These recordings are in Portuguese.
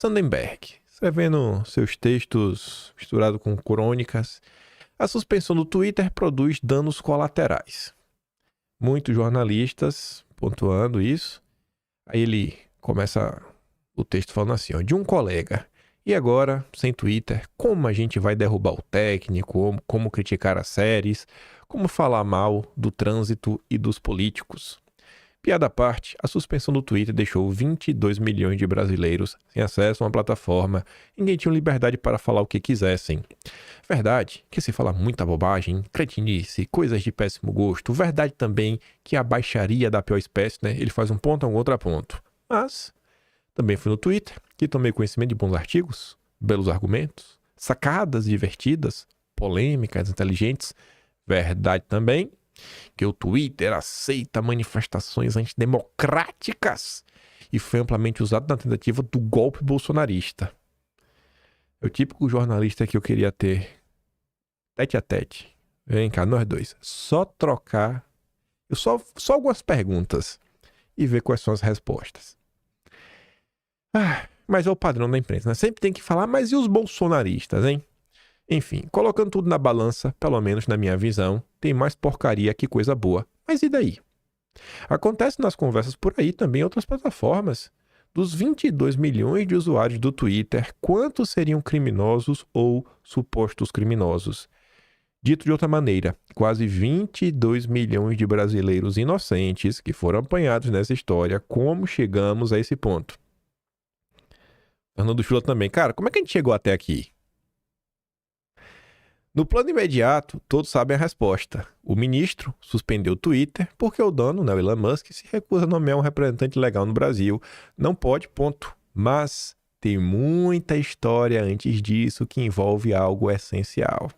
Sandberg, escrevendo seus textos misturado com crônicas, a suspensão do Twitter produz danos colaterais. Muitos jornalistas pontuando isso. Aí ele começa o texto falando assim, ó, de um colega. E agora, sem Twitter, como a gente vai derrubar o técnico, como criticar as séries, como falar mal do trânsito e dos políticos. Piada à parte, a suspensão do Twitter deixou 22 milhões de brasileiros sem acesso a uma plataforma. Ninguém tinha liberdade para falar o que quisessem. Verdade que se fala muita bobagem, cretinice, coisas de péssimo gosto. Verdade também que a baixaria da pior espécie, né? Ele faz um ponto a um contraponto. Mas também fui no Twitter que tomei conhecimento de bons artigos, belos argumentos, sacadas divertidas, polêmicas inteligentes. Verdade também que o Twitter aceita manifestações antidemocráticas e foi amplamente usado na tentativa do golpe bolsonarista. É o típico jornalista que eu queria ter tete a tete. Vem cá, nós dois. Só trocar, só algumas perguntas e ver quais são as respostas. Mas é o padrão da imprensa, né? Sempre tem que falar, mas e os bolsonaristas, hein? Enfim, colocando tudo na balança, pelo menos na minha visão, tem mais porcaria que coisa boa. Mas e daí? Acontece nas conversas por aí também em outras plataformas. Dos 22 milhões de usuários do Twitter, quantos seriam criminosos ou supostos criminosos? Dito de outra maneira, quase 22 milhões de brasileiros inocentes que foram apanhados nessa história. Como chegamos a esse ponto? Fernando Chula também. Cara, como é que a gente chegou até aqui? No plano imediato, todos sabem a resposta. O ministro suspendeu o Twitter porque o dono, né, o Elon Musk, se recusa a nomear um representante legal no Brasil. Não pode, ponto. Mas tem muita história antes disso que envolve algo essencial.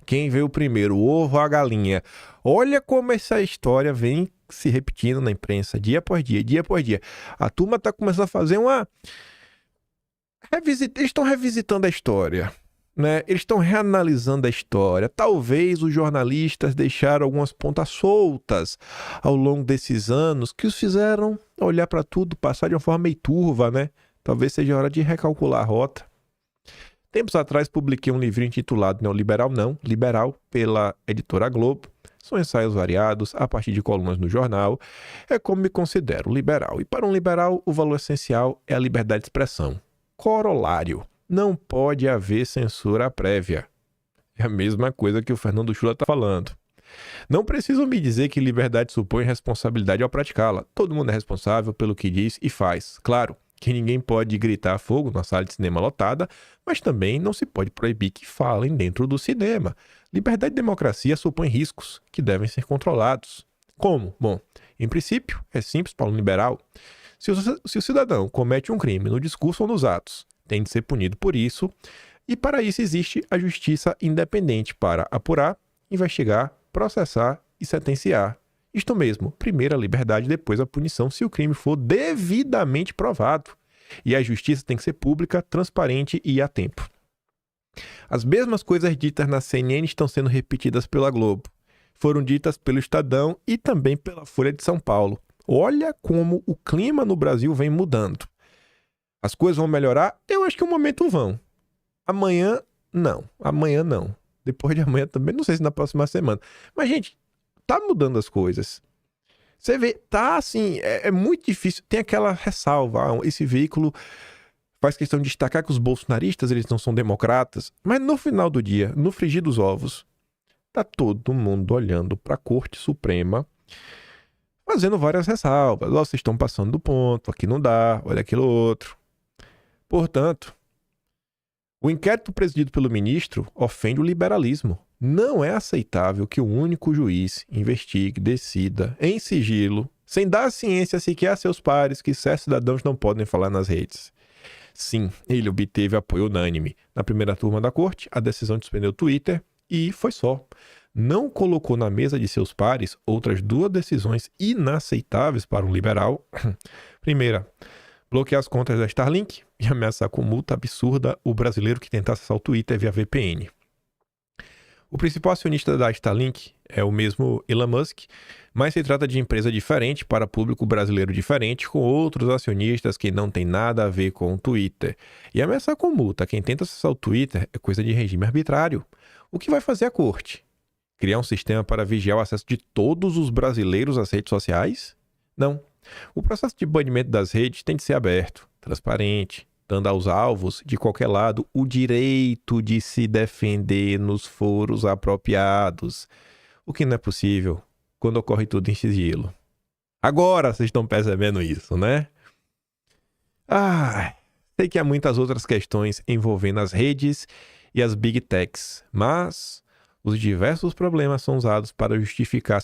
Quem veio primeiro, o ovo ou a galinha? Olha como essa história vem se repetindo na imprensa, dia após dia, dia após dia. A turma está começando a fazer uma... Eles estão revisitando a história. Né? Eles estão reanalisando a história. Talvez os jornalistas deixaram algumas pontas soltas ao longo desses anos que os fizeram olhar para tudo, passar de uma forma meio turva, né? Talvez seja hora de recalcular a rota. Tempos atrás publiquei um livrinho intitulado Neoliberal Não, Liberal, pela editora Globo. São ensaios variados, a partir de colunas no jornal. É como me considero liberal. E para um liberal, o valor essencial é a liberdade de expressão. Corolário. Não pode haver censura prévia. É a mesma coisa que o Fernando Chula está falando. Não precisam me dizer que liberdade supõe responsabilidade ao praticá-la. Todo mundo é responsável pelo que diz e faz. Claro que ninguém pode gritar fogo na sala de cinema lotada, mas também não se pode proibir que falem dentro do cinema. Liberdade e democracia supõem riscos que devem ser controlados. Como? Bom, em princípio, é simples para um liberal. Se o cidadão comete um crime no discurso ou nos atos, tem de ser punido por isso, e para isso existe a justiça independente para apurar, investigar, processar e sentenciar. Isto mesmo, primeiro a liberdade, depois a punição, se o crime for devidamente provado. E a justiça tem que ser pública, transparente e a tempo. As mesmas coisas ditas na CNN estão sendo repetidas pela Globo. Foram ditas pelo Estadão e também pela Folha de São Paulo. Olha como o clima no Brasil vem mudando. As coisas vão melhorar? Eu acho que um momento vão. Amanhã, não. Amanhã, não. Depois de amanhã também, não sei se na próxima semana. Mas, gente, tá mudando as coisas. Você vê, tá assim, é muito difícil. Tem aquela ressalva. Esse veículo faz questão de destacar que os bolsonaristas, eles não são democratas. Mas no final do dia, no frigir dos ovos, tá todo mundo olhando pra Corte Suprema, fazendo várias ressalvas. Ó, vocês estão passando do ponto, aqui não dá, olha aquilo outro. Portanto, o inquérito presidido pelo ministro ofende o liberalismo. Não é aceitável que o único juiz investigue, decida, em sigilo, sem dar ciência sequer a seus pares que certos cidadãos não podem falar nas redes. Sim, ele obteve apoio unânime. Na primeira turma da corte, a decisão de suspender o Twitter e foi só. Não colocou na mesa de seus pares outras duas decisões inaceitáveis para um liberal. Primeira, bloquear as contas da Starlink e ameaçar com multa absurda o brasileiro que tentar acessar o Twitter via VPN. O principal acionista da Starlink é o mesmo Elon Musk, mas se trata de empresa diferente para público brasileiro diferente, com outros acionistas que não tem nada a ver com o Twitter. E ameaçar com multa quem tenta acessar o Twitter é coisa de regime arbitrário. O que vai fazer a corte? Criar um sistema para vigiar o acesso de todos os brasileiros às redes sociais? Não. O processo de banimento das redes tem de ser aberto, transparente, dando aos alvos, de qualquer lado, o direito de se defender nos foros apropriados. O que não é possível quando ocorre tudo em sigilo. Agora vocês estão percebendo isso, né? Sei que há muitas outras questões envolvendo as redes e as big techs, mas os diversos problemas são usados para justificar